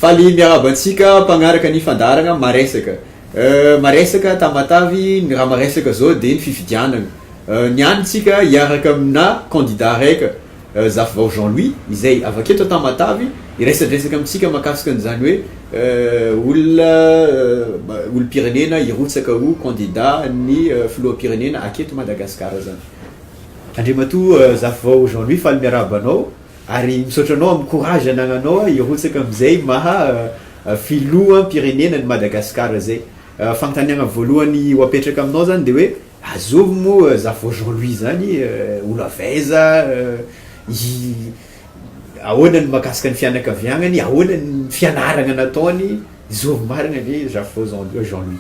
faly miarabantsika mpagnaraka ny fandaragna maresaka maresaka tamatavy ny raha maresaka zao de ny fifidianana nianitsika hiaraka amina candidat raika zafy vao Jean-Louis izay avaketo tamatavy iresadresaka amitsika makasika an'izany hoe olo pirenena irotsaka ho candidat ny filoha-pirenena aketo Madagasikara zany andriamatoa zafy vao Jean-Louis faly miarabanao ary misaotra anao amin'ny courage anagnanao irotsaka amizay maha filoha pirenena ny Madagasikara zay fanontaniana voalohany ho apetraka aminao zany de hoe azovy moa zafy vao Jean-Louis zany olo avaiza ahoana ny makasika ny fianakaviagnany ahoana ny fianarana nataony zovy marina ny zafy vao Jean-Louis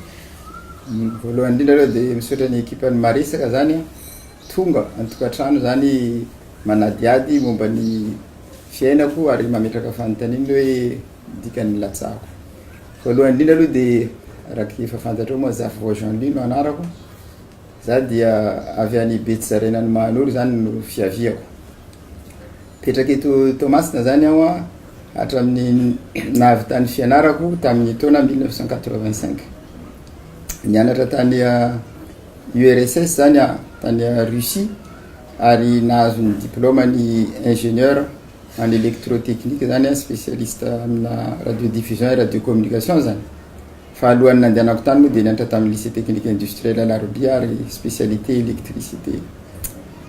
voalohany indrindra aloha de misaotra ny ekipan'ny maresaka zany tonga antokatrano zany manadiady momba ny fiainako ary mametraka fanontaniana hoe dikany latsako voalohany indrindra aloha de raky efa fantatra moa zafy vao Jean-Louis no anarako za dia avy any Betsarenany Mahanoro zany no fiaviako petraky eto Tomasina zany aho hatramin'ny navy tany fianarako tamin'ny taona 1985 nianatra tany URSS zany tany Russie ary nahazo ny diplôme ny ingénieur en électrotechnique zany spécialiste amina radiodiffusion et radiocommunication zany fa alohan'ny nandehanako tany moa de nianatra tamin'ny lycée technique industriel Alarobia ary spécialité électricité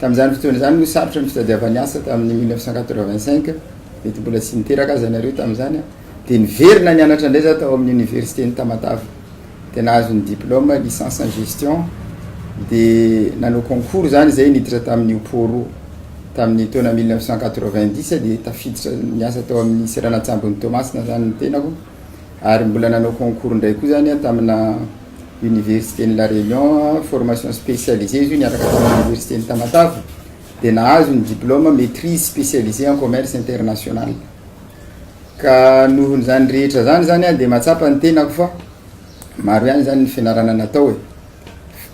tamin'izany fotoana zany no sarotra ny fitadiavany asa tamin'ny 1985 mety mbola tsy niteraka azy anareo tamin'izany de niverina nianatra ndray za tao amin'ny université ny Tamatave de nahazo ny diplôme licence en gestion de nanao concours zany zay niditra tamin'ny Uporo tamin'ny taona 1990 de tafiditra niasa tao amin'ny Seranatsambony Tomasina zany ny tenako ary mbola nanao concours ndray koa zany tamina université ny La Réunion formation spécialisée izy io niaraka tamin'ny université ny Tamatave de nahazo ny diplôme maîtrise spécialisée en commerce international ka nohony zany rehetra zany de matsapa ny tenako fa maro ihany zany ny fianarana natao e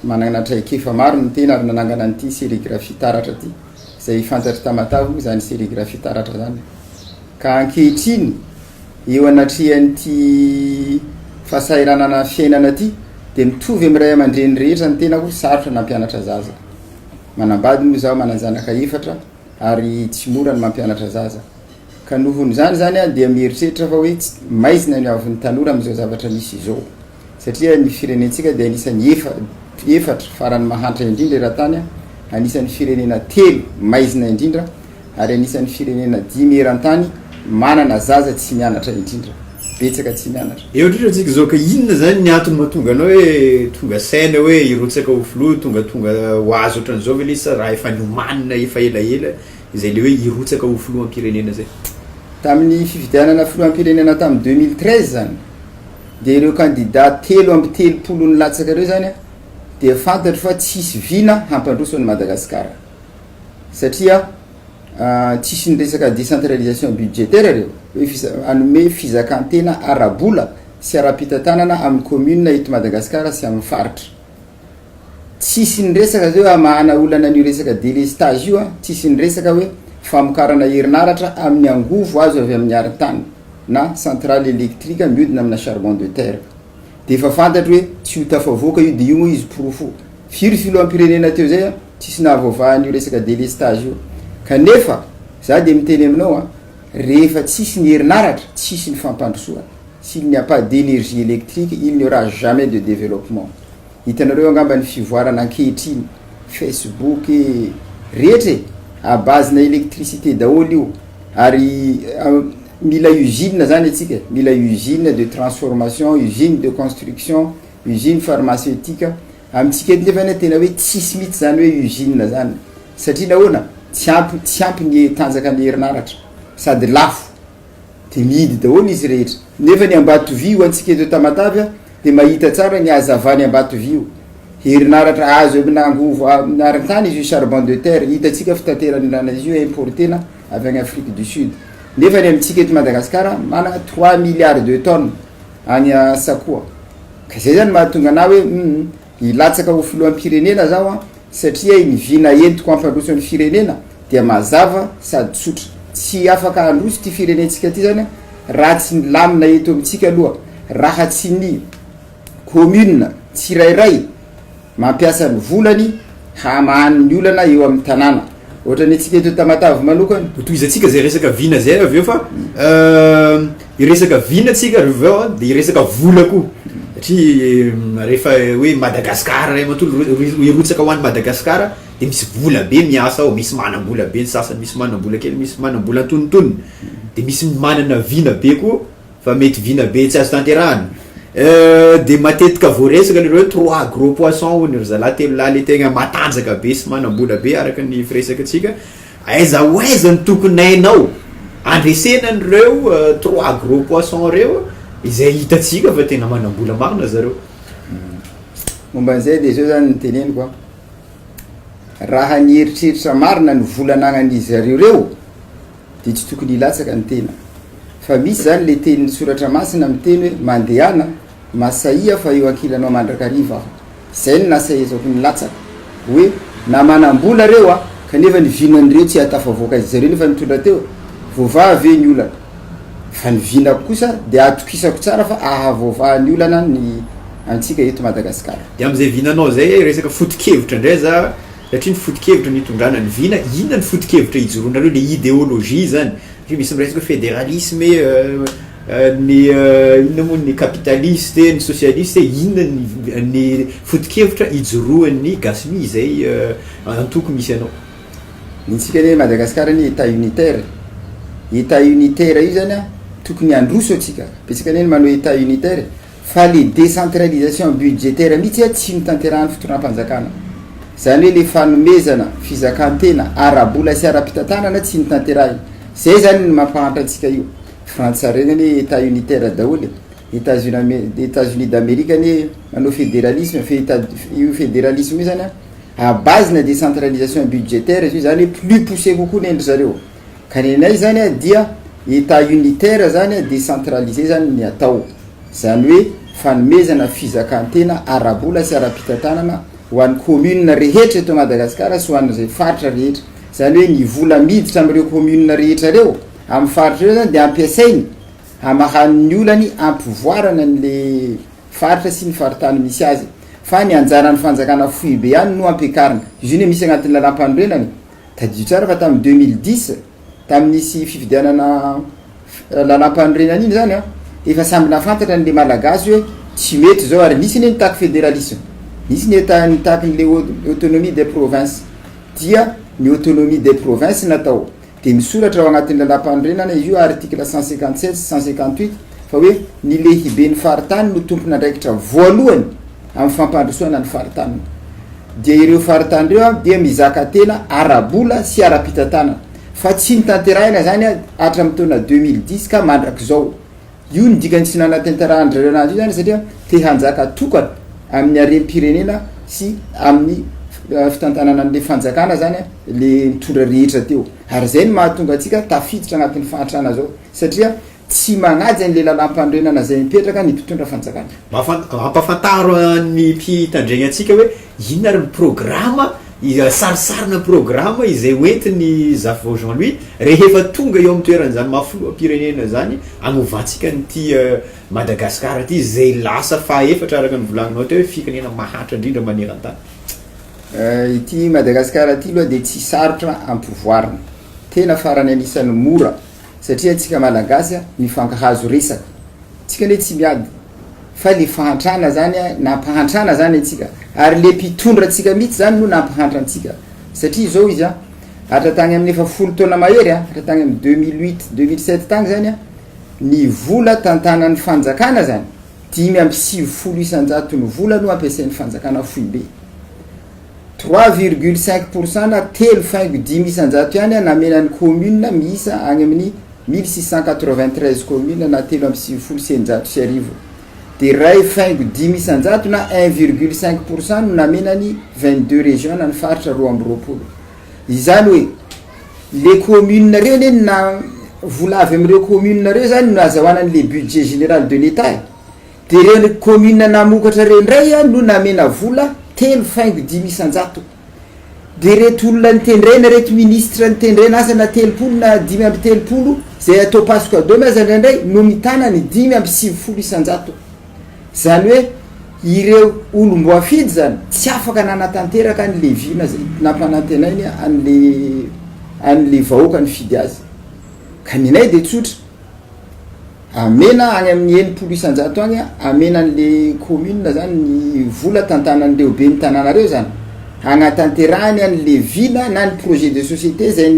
manana traikefa maro ny tena ary nanangana an'ity sérigraphie taratra ty zay fantatry Tamatave moa zany sérigraphie taratra zany ka ankehitriny eo anatrihan'ity fahasairanana fiainana ty de mitovy amiray aman-dreny rehetra ny tenako sarotra nampianatra zaza manambady moa zaho mananjanaka efatra ary tsy mora ny mampianatra zaza ka nohony zany de mieritreritra fa hoe maizina ny avin'ny tanora am'izao zavatra misy izao satria ny firenentsika de anisan'ny efatra farany mahantra indrindra eran-tany anisan'ny firenena telo maizina indrindra ary anisan'ny firenena 10 eran-tany manana zaza tsy mianatra indrindra betsaka tsy mianatra eo indrindra atsika zao ka inona zany ny antony mahatonga anao hoe tonga saina hoe irotsaka ho filoha tonga ho azo ohatran'izao ve lisa raha efa niomanina efa elaela izay le hoe irotsaka ho filoha am-pirenena zay tamin'ny fifidianana filoha am-pirenena tamin'ny 2013 zany de ireo candidat 3 ny latsaka reo zany de fantatry fa tsisy vina hampandroso ny Madagasikara satria tsisy ny resaka décentralisation budgétaire reo hoe anome fizakantena arabola sy ara-pitantanana amin'ny commune eto Madagasikara sy amin'ny faritra tsisy ny resaka zao mahana olana an'io resaka délestage io tsisy ny resaka hoe famokarana herinaratra amin'ny angovo azo avy amin'ny aritany na centrale électrique miodina amina charbon de terre de efa fantatry hoe tsy ho tafavoaka io de io moa izy profo firy filoha am-pirenena teo zay tsisy nahavoavahan'io resaka délestage io kanefa za de miteny aminao rehefa tsisy ny herinaratra tsisy ny fampandrosoana s'il n'y a pas d'énergie électrique il n'y aura jamais de développement hitanareo angamba ny fivoarana ankehitriny Facebook rehetra à base na électricité daholo io ary mila usine zany atsika mila usine de transformation usine de construction usine pharmaceutique amitsika eto nefa tena hoe tsisy mihitsy zany hoe usine zany satria nahoana tsy ampy ny tanjaka ny herinaratra sady lafo de mihidy daholo izy rehetra nefa ny Ambatovio antsika eto Tamatave de mahita tsara ny azavany Ambatovio herinaratra azo amina angovo arin-tany izy io charbon de terre hitatsika fitaterany lana izy io importena avy any Afrique du Sud nefa ny amitsika eto Madagasikara manana 3 milliards de tonnes any sakoa ka zay zany mahatonga na hoe ilatsaka ho filoha am-pirenena zao satria ny vina entiko ampandroson'ny firenena dia mazava sady tsotra tsy afaka androso ty firenentsika ty zany raha tsy milamina eto amintsika aloha raha tsy ny commune tsirairay mampiasa ny volany hamahan'ny olana eo amin'ny tanàna ohatrany atsika eto Tamatave manokany toizatsika zay resaka vina zay avy eo fa iresaka vina tsika reveo de iresaka vola koa satria rehefa hoe Madagasikara ray matoly irotsaka ho an'ny Madagasikara de misy vola be miasa ao, misy manam-bola be ny sasany, misy manam-bola kely, misy manam-bola antonontonony, de misy manana vina be koa fa mety vina be tsy azo tanterahana. De matetika voaresaka lereo 3 gros poisson hoy ry zalahy telo lahy le tegna matanjaka be sy manam-bola be araka ny firesakatsika aiza oaiza ny tokony hainao andresenan'ireo 3 gros poisson reo izay hitatsika fa tena manam-bola marina zareo. Momba an'izay de zao zany nyteneniko raha ny eritreritra marina ny volananan'izy zareo de tsy tokony hilatsaka ny tena fa misy zany le tenin'ny soratra masina miteny hoe mandehana masaia fa eo ankilanao mandrakariva zay ny nasaizako ny latsaka hoe na manam-bola reo kanefa ny vinan'ireo tsy hatafavoaka izy zareo nefa mitondra teo voavavy ny olana fa ny vinako kosa de atokisako tsara fa ahavoavahan'ny olana ny antsika eto Madagasikara. De am'izay vinanao zay resaka foto-kevitra indray za satria ny foto-kevitra nitondrana ny vina inona ny foto-kevitra ijoroanareo le idéologie zany misy miresaka fédéralisme ny inona moa ny capitaliste ny socialiste inona ny foto-kevitra ijoroan'ny Gasmi zay antoko misy anao nitsika ne Madagasikara ny état unitaire io zany tokony androso atsika petsika ne manao état unitaire fa le décentralisation budgétaire mihitsy tsy mitanterahan'ny fotoram-panjakana zany hoe le fanomezana fizakantena arabola sy ara-pitantanana tsy nitanterahiny zay zany ny mampahatra atsika io Frantsa regny ny état unitaire daholo États-Unis d'Amérique ny manao fédéralisme io fédéralisme io zany à base na décentralisation budgétaire io zany plus poussé kokoa nendry zareo ka nenay zany dia état unitaire zany décentralisé zany ny atao zany hoe fanomezana fizakantena arabola sy ara-pitantanana ho an'ny commune rehetra eto Madagasikara sy ho an'izay faritra rehetra zany hoe ny vola miditra amin'ireo commune rehetra reo amin'ny faritra reo zany de ampiasainy hamahan'ny olany ampivoarana n'le faritra sy ny faritany misy azy fa ny anjaran'ny fanjakana fohy be ihany no ampiakarina izy io misy agnatin'ny lalam-panorenany tadio tsara fa tamin'ny 2010 tamin'nisy fifidianana lalam-panorenana iny zany efa samby nafantatra n'le malagasy hoe tsy mety zao ary nisy ny nitaky fédéralisme nisy ny nitakin'le autonomie des provinces dia ny autonomie des provinces natao de misoratra ao agnatin'ny lalam-panorenana izy io article 157 158 fa hoe ny lehibe ny faritany no tompona andraikitra voalohany amin'ny fampandrosoana ny faritany dia ireo faritany reo dia mizaka tena arabola sy ara-pitantanana fa tsy nitanterahina zany hatramin'ny taona 2010 ka mandraka zao io ny dikany tsy nanatanterahany anazy io zany satria te hanjaka tokana amin'ny harem-pirenena sy amin'ny fitantanana an'le fanjakana zany le mitondra rehetra teo ary zay ny mahatonga atsika tafiditra agnatin'ny fahatrana zao satria tsy manaja n'le lalam-panorenana zay mipetraka ny mpitondra fanjakana. Ampafantaro ny mpitandregna atsika hoe inona ny programa sarisarina programa izay hoentiny Zafy Jean-Louis rehefa tonga eo amin'ny toeran'izany mafiloam-pirenena zany agnovantsika nyty Madagasikara ty zay lasa faefatra araka ny volagninao teo hoe fikanena mahantra indrindra maneran-tany. Ity Madagasikara ty loha de tsy sarotra ampivoarina tena farany anisan'ny mora satria tsika malagasy mifankahazo resaka tsika ne tsy miady fa le fahantrana zany nampahantrana zany atsika ary le mpitondra atsika mihitsy zany no nampahantra antsika satria zao izy hatratany amin'ny 10 taona mahery hatratany amin'ny 2008 2007 tagny zany ny vola tantanan'ny fanjakana zany 5.900 ny vola no ampiasain'ny fanjakana fohy be 3,5% na 3,5 ihany namenan'ny commune miisa agny amin'ny 1693 commune na 3,900 sy arivo de 2,5 na 1,5% no namenany 22 région na ny faritra 220 izany hoe le commune reo neny na vola avy amin'ireo commune reo zany no azahoanany le budget général de l'état de reo commune namokatra reo ndray no namena vola 3,5 de reto olona nitendrena reto ministre nitendrena asa na telopolo na 5 zay atao pasoko ado maza indraindray no mitanany 5 isanjato zany hoe ireo olombo afidy zany tsy afaka nanatanteraka an'le vina zay nampanantenainy an'le vahoaka ny fidy azy ka ninay de tsotra amena agny amin'ny 9 isanjato agny amena an'le commune zany ny vola tantanan'ireo be ny tanànareo zany agnatanterahany an'le vina na ny projet de société zay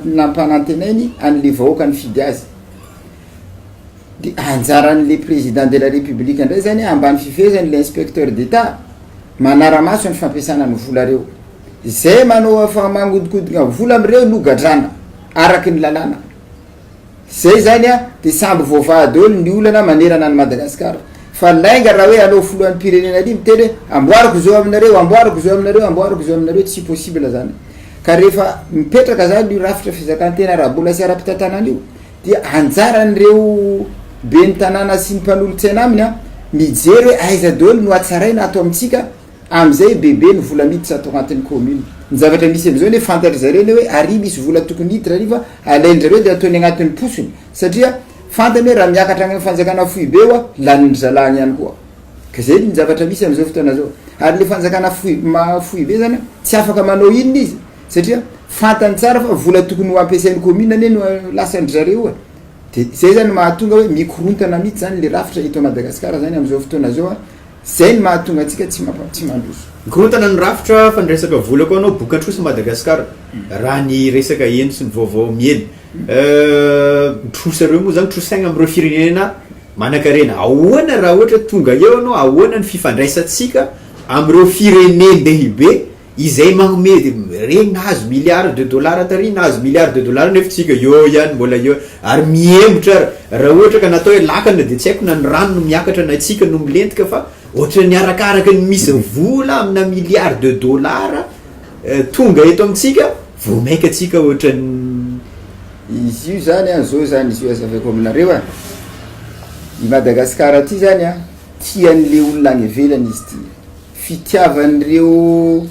nampanantenainy an'le vahoaka ny fidy azy de anjaran'le président de la république indray zany ambany fifezany le inspecteur d'état manara-maso ny fampiasana ny vola reo zay manao fa magnodikodina vola amireo no gadrana araky ny lalàna zay zany a de samby voavahady olo ny olana manerana ny Madagasikara fa lainga raha hoe anao foloan'ny pirenena ly miteny amboariko zao aminareo amboariko zao aminareo amboariko zao aminareo tsy possible zany ka rehefa mipetraka zany io rafitra fizakantena raha mbola sy ara-pitantanana io dia anjaran'ireo be ny tanàna sy ny mpanolotsaina aminy a mijery hoe aiza daholo no atsaraina atao amitsika am'izay bebe ny vola miditra atao agnatin'ny commune ny zavatra misy am'izao ne fantatra zareo ne hoe ary misy vola tokony hiditra riva alain'zareo de ataony agnatin'ny posony satria fantany hoe raha miakatra agny fanjakana foibe oa laniny zalagny ihany koa ka zay ny zavatra misy am'izao fotoana zao ary le fanjakana foibe zany tsy afaka manao inona izy satria fantany tsara fa vola tokony ho ampiasain'ny commune ane no lasany zareo de zay zany mahatonga hoe mikorontana mihitsy zany le rafitra hito Madagasikara zany am'izao fotoana zao zay ny mahatonga atsika tsy mandroso mikorontana ny rafitra fa ny resaka vola koa anao bokatrosy Madagasikara raha ny resaka eno sy ny vaovao mieny trosareo moa zany trosaigna am'ireo firenena manan-karena ahoana raha ohatra tonga eo anao ahoana ny fifandraisatsika am'ireo firenena lehibe izay magnome regny nahazo milliard de dollars tary nahazo milliard de dollars nefa tsika eo ihany mbola eo ary miembotra raha ohatra ka natao hoe lakana de tsy haiko na ny rano no miakatra na tsika no milentika fa ohatra ny arakaraka ny misy vola amina milliard de dollars tonga eto amitsika vo maika atsika ohatra ny izy io zany a zao zany izy io azavako aminareo a i Madagasikara ty zany a tian'le olona agny ivelany izy ty fitiavan'ireo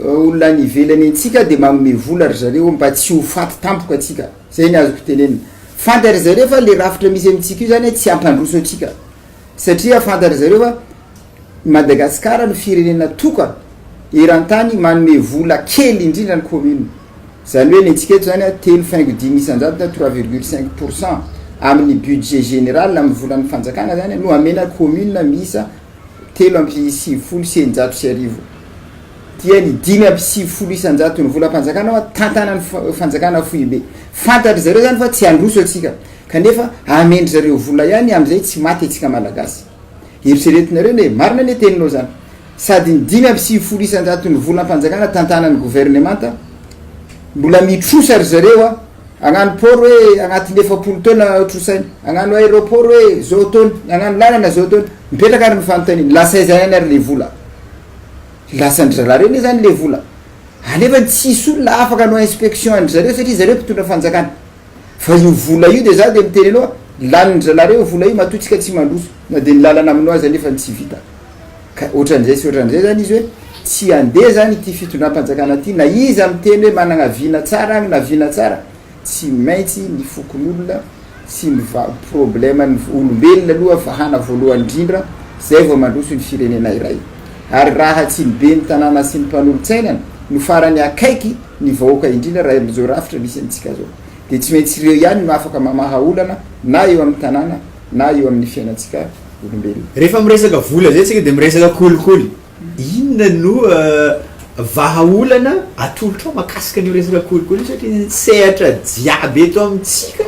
olona any ivelany antsika de magnome vola ry zareo mba tsy ho faty tampoka atsika zay ny azoko tenenina fantary zareo fa le rafitra misy amitsika io zany tsy ampandroso atsika satria fantary zareo fa Madagasikara no firenena toka eran-tany manome vola kely indrindra ny commune zany hoe ny antsika eto zany a 3,5 isanjato na 3,5% amin'ny budget général amin'ny volan'ny fanjakana zany no amena commune misa 3,7 sy arivo dia ny 5,7 isanjato ny volam-panjakana oa tantanany fanjakana foibe fantatry zareo zany fa tsy androso atsika kanefa amendry zareo vola ihany am'izay tsy maty atsika malagasy eritreretinareo ne marina ne teninao zany sady ny 5,7 isanjato ny volam-panjakana tantanany gouvernemanta mbola mitrosa ry zareo a agnano port hoe agnatin'ny 7 taona trosainy agnano aéroport hoe zao taona agnano lalana zao taona mipetraka ary ny fanotaniny lasaizany ary le vola lasany zareo ne zany le vola anefa tsisy olona afaka anao inspection andry zareo satria zareo mpitondra fanjakana fa io vola io de za de miteny anao laniny zalareo vola io matotsika tsy mandroso na de ny lalana aminao azy anefa tsy vita ka ohatran'izay sy ohatran'izay zany izy hoe tsy andeha zany ty fitondram-panjakana ty na izy amy teny hoe manana vina tsara agny na vina tsara tsy maintsy ny fokon'olona sy ny problème ny olombelona aloha vahana voalohany indrindra zay vao mandroso ny firenena iray ary raha tsy ny be ny tanàna sy ny mpanolotsainana no farany akaiky ny vahoaka indrindra raha am'izao rafitra misy amitsika zao de tsy maintsy ireo ihany no afaka mamaha olana na eo amin'ny tanàna na eo amin'ny fiainatsika olombelona rehefa miresaka vola zay tsika de miresaka kolikoly inona no vahaolana atolotra makasika ny resaka kolikoly satria sehatra jiaby eto amitsika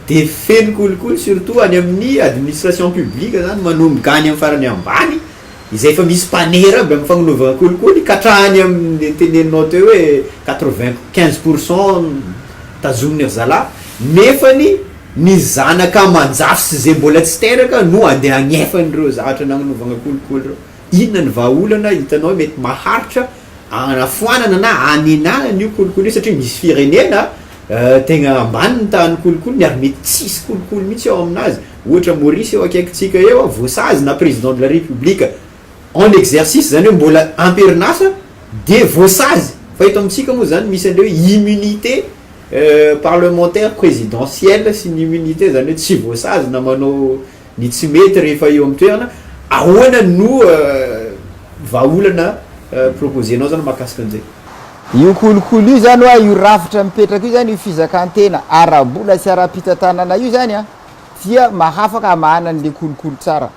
de feno kolikoly surtout any amin'ny administration publique zany manomboka any amin'ny farany ambany izay fa misy panera aby amin'ny fagnanovana kolikoly katrahany amin'ny teneninao teo hoe 95% tazominy ry zala nefany ny zanaka manjafy sy zay mbola tsy teraka no andeha agnefan'ireo zavatra nagnanovana kolikoly reo inona ny vahaolana hitanao mety maharitra anafoanana na anenana io kolikoly io satria misy firenena tegna ambany ny tany kolikoly ary mety tsisy kolikoly mihitsy ao aminazy ohatra Maurice eo akaikitsika eo voasazy na président de la république en exercice zany hoe mbola amperinasa de voasazy fa eto amintsika moa zany misy andreo immunité parlementaire présidentielle sy ny immunité zany hoe tsy voasazy na manao ny tsy mety rehefa eo amin'ny toerana ahoana no vahaolana proposenao zany mahakasika an'izay io kolokolo io zany hoa io rafitra mipetraka io zany io fizakantena arabola sy ara-pitatanana io zany a dia mahafaka mahana an'le kolokolo tsara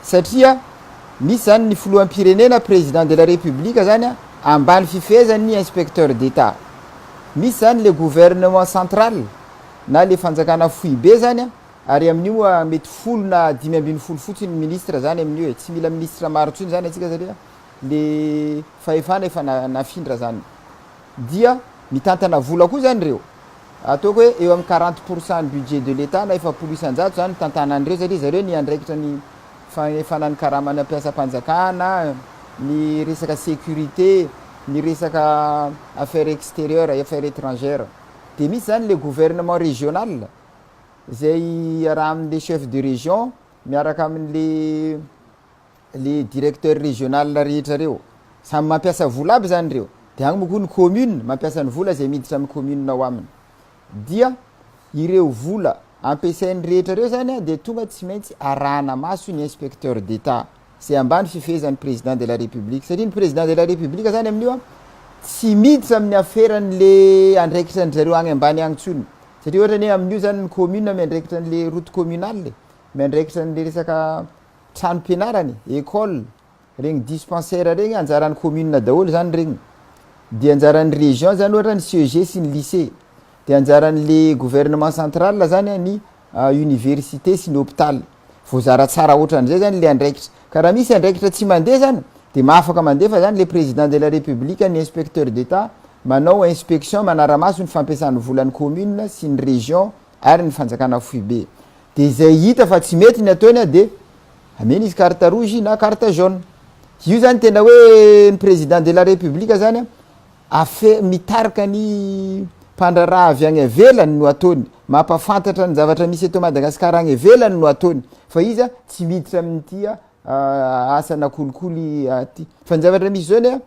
satria misy zany ny filoham-pirenena président de la république zany a ambany fifehezany inspecteur d'état misy zany le gouvernement central na le fanjakana fohy be zany a ary amin'io mety folo na 5 fotsiny ministre zany amin'io tsy mila ministre maro tsony zany atsika satria le fahefana efa nafindra zany dia mitantana vola koa zany reo ataoko hoe eo amin'ny 40% budget de l'état na efa polo isan-jato zany tantanan'ireo satria zareo ny andraikitra ny fanefanany karama ny ampiasam-panjakana ny resaka sécurité ny resaka affaire extérieure affaire étrangère de misy zany le gouvernement régional zay raha amin'le chef de région miaraka amin'le directeur régional rehetra reo samy mampiasa vola aby zany reo de agny moa koa ny commune mampiasa ny vola zay miditra amin'ny commune ao aminy dia ireo vola ampiasainy rehetra reo zany a de tonga tsy maintsy arahana maso ny inspecteur d'état zay ambany fifehezan'ny président de la république satria ny président de la république zany amin'io a tsy miditra amin'ny aferan'le andraikitra ny zareo agny ambany agny tsony satria ohatra ny amin'io zany ny commune miandraikitra n'le route communale miandraikitra n'le resaka trano mpianarany école regny dispensaire regny anjaran'ny commune daholo zany regny de anjaran'ny région zany ohatra ny CEG sy ny lycée de anjaran'le gouvernement central zany ny université sy ny hôpital voazara tsara ohatran'izay zany le andraikitra ka raha misy andraikitra tsy mandeha zany de mahafaka mandefa zany le président de la république ny inspecteur d'état manao inspection manara-maso ny fampiasan'ny volan'ny commune sy ny région ary ny fanjakana fohy be de zay hita fa tsy mety ny ataony a de ameny izy carte rouge na carte jaune io zany tena hoe ny président de la république zany mitarika ny mpandraraha avy agny avelany no ataony mampafantatra ny zavatra misy eto Madagasikara agny avelany no ataony fa izy a tsy miditra amin'ity asana kolikoly aty fa ny zavatra misy zao ny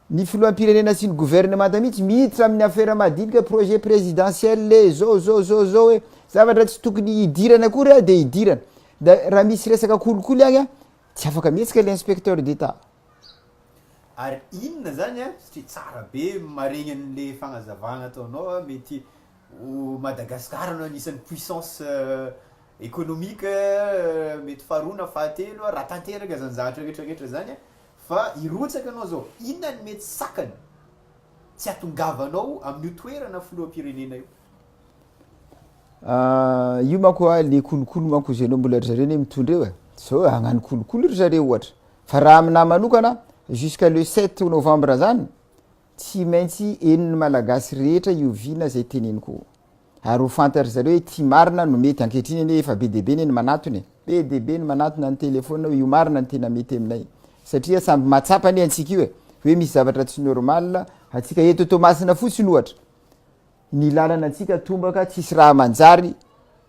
ny filoham-pirenena sy ny gouvernement mihitsy miditra amin'ny affaire madinika projet présidentiel le zao hoe zavatra tsy tokony hidirana akory de hidirana da raha misy resaka kolikoly agny a tsy afaka mihetsika le inspecteur d'état ary inona zany a satria tsara be maregny an'le fagnazavagna ataonao mety Madagasikara no anisan'ny puissance économique mety faharoa fahatelo raha tanteraka zany zavatra rehetrarehetra zany fa irotsaka anao zao inona ny mety sakany tsy atongavanao amin'ny toerana filoham-pirenena io manko le kolokolo manko zay anao mbola ry zareo ny mitondra eo zao hagnano kolokolo ry zareo ohatra fa raha aminah manokana jusqu'à le 7 novembre zany tsy maintsy eniny malagasy rehetra iovina zay teneniko ary ho fantatra zareo hoe ty marina no mety ankehitriny ane efa be deabe ny manatony be deabe ny manatona ny telefona io marina ny tena mety aminay satria samby matsapa ny antsika io hoe misy zavatra tsy normal atsika eto Tomasina fotsiny ohatra ny lalana atsika tombaka tsisy raha manjary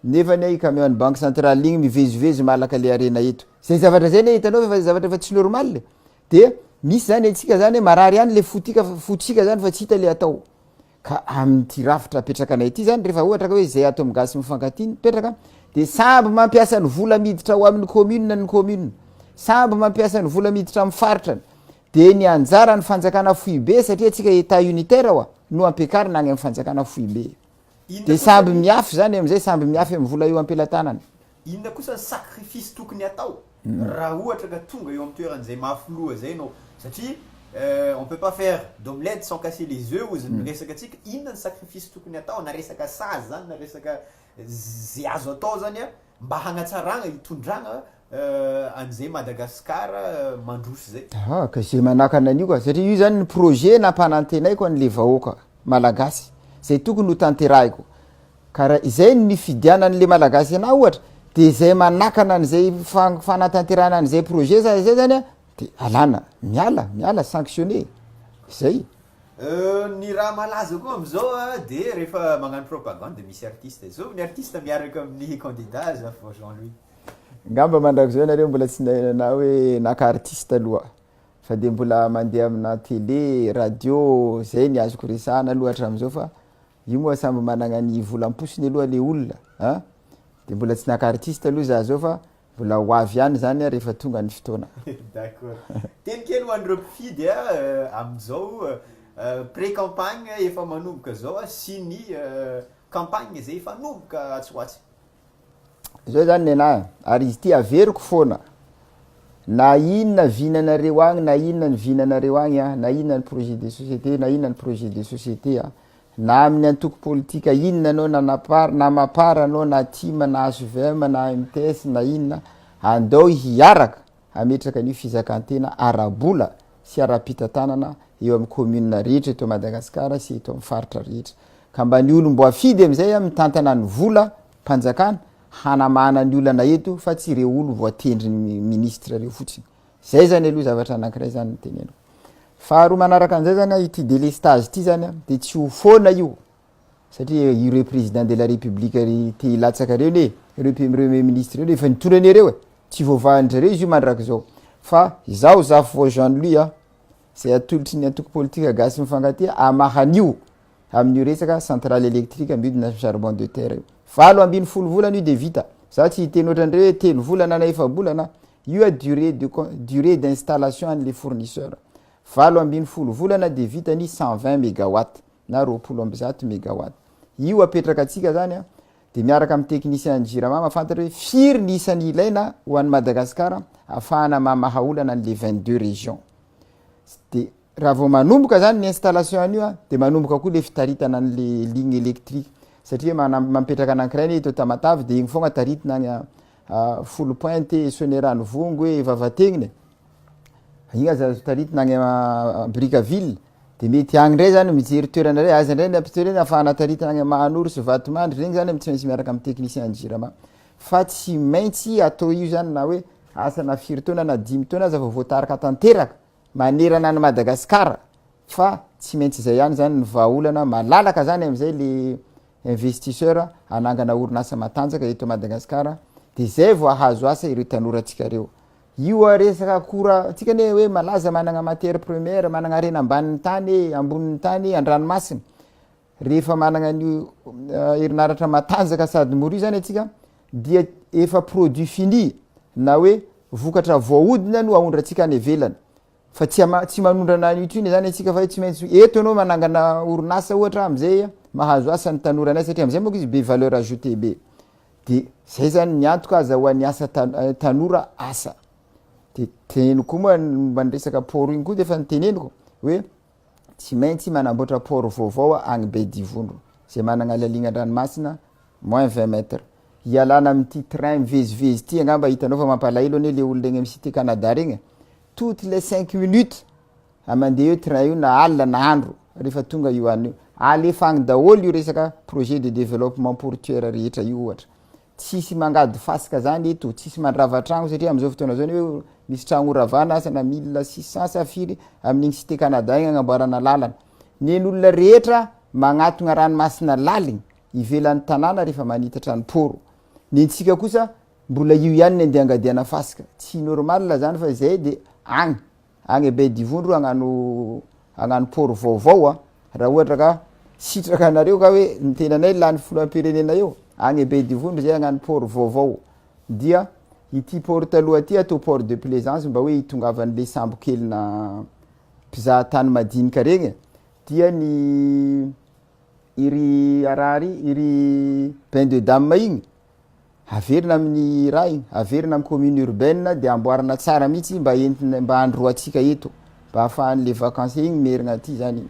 nefa ny camion banque centrale igny mivezivezy malaka le arena eto zay zavatra zay ne hitanao fa zavatra fa tsy normal de misy zany atsika zany marary any le fotsika zany fa tsy hita le atao ka amin'ty rafitra petraka anay ty zany rehefa ohatra ka hoe zay ato migasy mifankatiny petraka de samby mampiasa ny vola miditra ao amin'ny commune samby mampiasa ny vola miditra amin'ny faritrany de ny anjara ny fanjakana fohy be satria atsika état unitaire oa no ampiakarina agny amin'ny fanjakana fohy be de samby miafy zany am'izay samby miafy amin'ny vola io ampelatanany inona kosa ny sacrifice tokony atao raha ohatra ka tonga eo amin'ny toeran'izay mafoloha zay no satria on peut pas faire d'omelette sans casser les œufs ozy ny resaka atsika inona ny sacrifice tokony atao na resaka sazy zany na resaka zay azo atao zany mba hagnatsaragna hitondragna an'izay Madagasikara mandroso zay ka zay manakana an'io ka satria io zany ny projet nampanantenaiko an'le vahoaka malagasy zay tokony ho tanterahiko karaha izay ny fidianan'le malagasy ana ohatra de zay manakana an'izay fanatanterahana an'izay projet zay zany de alana miala sanctionné zay ny raha malaza koa am'izao de rehefa magnano propagande misy artiste zao ny artiste miaraka amin'ny candidat Jean-Louis ngamba mandrako zao nareo mbola tsy nahinana hoe naka artiste aloha fa de mbola mandeha amina télé radio zay ny azoko resahana loatra am'izao fa io moa samby managna ny volam-posiny aloha le olona a de mbola tsy naka artiste aloha za zao fa mbola hoavy ihany zany rehefa tonga ny fotoana. D'accord. Teny kely ho an'ireo mpifidy am'izao pré-campagne efa manomboka zao sy ny campagne zay efa nomboka atsoatsy. Zao zany nenahy ary izy ty averiko foana na inona vinanareo agny na inona ny vinanareo agny na inona ny projet de société na inona ny projet de société na amin'ny antoko politika inona anao na mapara anao na tima na HVM na MTS na inona andao hiaraka ametraka ny fizakantena arabola sy ara-pitatanana eo amin'ny commune rehetra eto Madagasikara sy eto amin'ny faritra rehetra ka mba ny olo mbo afidy am'izay mitantana ny vola mpanjakana hanamana ny olana eto fa tsy ireo olo voatendry ny ministre reo fotsiny zay zany aloha zavatra anankiray zany ny teneno. Faharoa manaraka an'izay zany ity délestage ity zany de tsy ho foana io satria ireo président de la république te hilatsaka reo ne ireo premier ministre reo efa nitondrany reo tsy voavahandrareo izy io mandraka zao fa izao zafy vo Jean lui zay atolotry ny antoko politika gasy mifankatia amahan'io amin'io resaka centrale électrique midina charbon de terre valo ambiny folo volana io de vita za tsy hiteny ohatran'ireo hoe telo volana na efa-bolana io a durée d'installation an'le fournisseur valo ambiny folo volana de vita ny 120 mégawatt na 20 mégawatt io apetraka atsika zany de miaraka amin'ny technicien ny Jirama afantatra hoe firy ny isan'ny ilaina ho an'ny Madagasikara afahana mamaha olana an'le 22 régions de raha vao manomboka zany ny installation an'io de manomboka koa le fitaritana an'le ligne électrique satria mampetraka anankiray ny eto Tamatavy de igny fogna taritina agny folo pointe Sonerano Vongo hoe Vavategniny igny aza taritina agny Bricaville de mety agny ndray zany mijery toerana ray aza ndray ny afahana taritina agny Mahanoro sy Vatomandry regny zany tsy maintsy miaraka amin'ny technicien ny Jirama fa tsy maintsy atao io zany na hoe asana firy taona na 10 taona aza voataraka tanteraka manerana ny Madagasikara fa tsy maintsy zay ihany zany ny vahaolana malalaka zany am'izay le investisseur anangana orinasa matanjaka eto Madagasikara de zay vao ahazo asa ireo tanorantsika reo io resaka akora tsika ne hoe malaza managna matière première managna rena ambanin'ny tany ambonin'ny tany andranomasina rehefa managna ny herinaratra matanjaka sady mora zany atsika dia efa produit fini na hoe vokatra voahodina no aondratsika any ivelany fa tsy manondrana an'io tsiny zany atsika fa tsy maintsy eto anao manangana orinasa ohatra am'izay mahazo asa ny tanoranay satria am'izay moa izy be valeur ajoutée be de zay zany ny antoka aza ho an'ny asa tanora asa de teneniko moa mandresaka port igny koa de efa nyteneniko hoe tsy maintsy manamboatra port vaovao agny Bedivondro zay managna laligna andranomasina moins 20 mètres hialana amin'ity train mivezivezy ty angamba hitanao fa mampalahelo ane le olona egny am'cité Canada regny toutes les 5 minutes amandeha io train io na alina na andro rehefa tonga io anio alefa agny daholo io resaka projet de développement portuaire rehetra io ohatra tsisy mangady fasika zany eto tsisy mandrava tragno satria am'izao fotoana zao hoe misy tragno ravana asana 1600 safiry amin'igny cité Canada igny agnamboarana lalana neny olona rehetra magnatogna ranomasina laligny ivelan'ny tanàna rehefa manitatra ny poro nentsika kosa mbola io ihany ny andeha angadiana fasika tsy normal zany fa zay de agny Bedivondro agnano poro vaovao raha ohatra ka sitraka anareo ka hoe ny tenanay lany filoham-pirenena eo agny Bedivondro zay agnano port vaovao dia ity port taloha ty atao port de plaisance mba hoe hitongavan'le sambo kely na mpizaha tany madinika regny dia ny iry bain de dame igny averina amin'ny raha igny averina amin'ny commune urbaine de amboarina tsara mihitsy mba androatsika eto mba ahafahan'le vacances igny merigna aty zany igny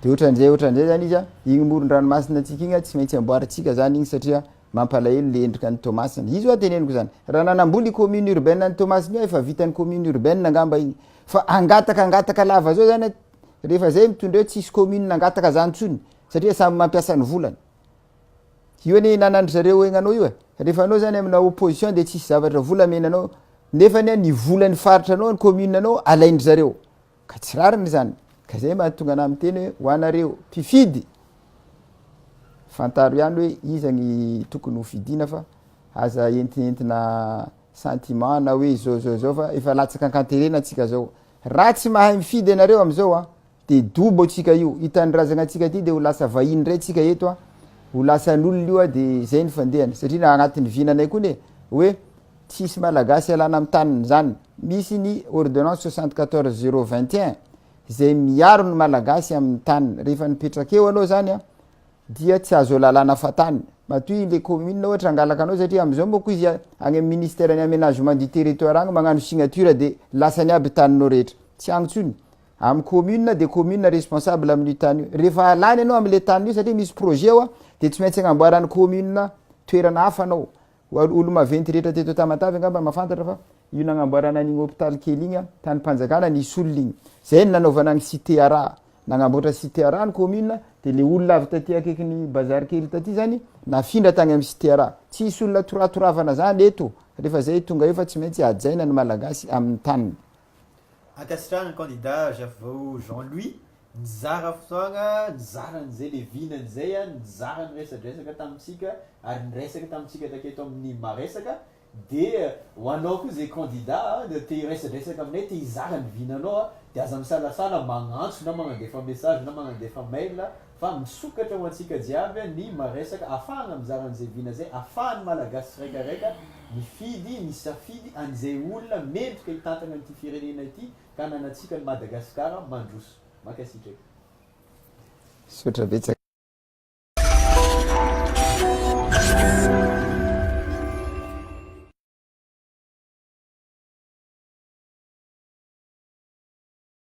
de ohatran'izay zany izy igny moron-dranomasina atsika igny tsy maintsy amboaritsika zany igny satria mampalahelo le endrika ny Tomasina izy oa teneniko zany raha nanamboly commune urbaine ny Tomasina efa vitan'ny commune urbaine angamba igny fa angataka lava zao zany rehefa zay mitondra hoe tsisy commune angataka zany tsony satria samby mampiasa ny volany io ane nanandry zareo egnanao io rehefa anao zany amina opposition de tsisy zavatra volamenanao nefa ny volany faritra anao ny commune anao alaindry zareo ka tsy rariny zany ka zay mahatonga ana miteny hoe ho anareo mpifidy fantaro ihany hoe iza ny tokony ho fidina fa aza entina sentiment na hoe zao fa efa latsaka ankanterena atsika zao raha tsy mahay mifidy anareo am'izao a de dobo atsika io hitan'razana atsika ty de ho lasa vahiny ray tsika eto a ho lasan'olona io a de zay ny fandehany satria na agnatin'ny vinanay koa ne hoe tsisy malagasy alana amy taniny zany misy ny ordonnance 74/021 zay miaro ny malagasy amin'ny taniny rehefa nipetrakeo anao zany a dia tsy azo lalàna fatany matoy le commune ohatra angalaka anao satria am'izao moko izy agny amin'ny ministère ny aménagement du territoire agny magnano signature de lasany aby taninao rehetra tsy agnotsony amy commune de commune responsable amin'ny tany io rehefa alany anao am'le tany io satria misy projet ao a de tsy maintsy agnamboarany commune toerana hafa anao olo maventy rehetra teto Tamatavy angamba mafantatra fa io nagnamboarana an'igny hôpital kely igny tany panjakana nisy olona igny zay ny nanaovana ny cité ara nagnamboatra cité ara ny commune de le olona avy taty akaiky bazary kely taty zany nafindra tagny amy cité ara tsy isy olona toratoravana zany eto rehefa zay tonga io fa tsy maintsy ajaina ny malagasy amin'ny taniny. Ankasitrahana candidat Javao Jean-Louis nizara fotoagna nizaran'izay le vinan'izay a nizara niresadresaka tamitsika ary niresaka tamitsika taketo amin'ny maresaka de ho anao koa zay candidat de te hiresadresaka aminay te hizara ny vinanao a de aza misalasala magnantso na magnandefa message na magnandefa mail fa misokatra ho antsika jiaby ny maresaka ahafahana mizara an'izay vina zay ahafahany malagasy tsiraikaraika mifidy misafidy an'izay olona mendrika hitantana an'ity firenena ity ka nanatsika ny Madagasikara mandroso makasitraka. Sotra betsaka.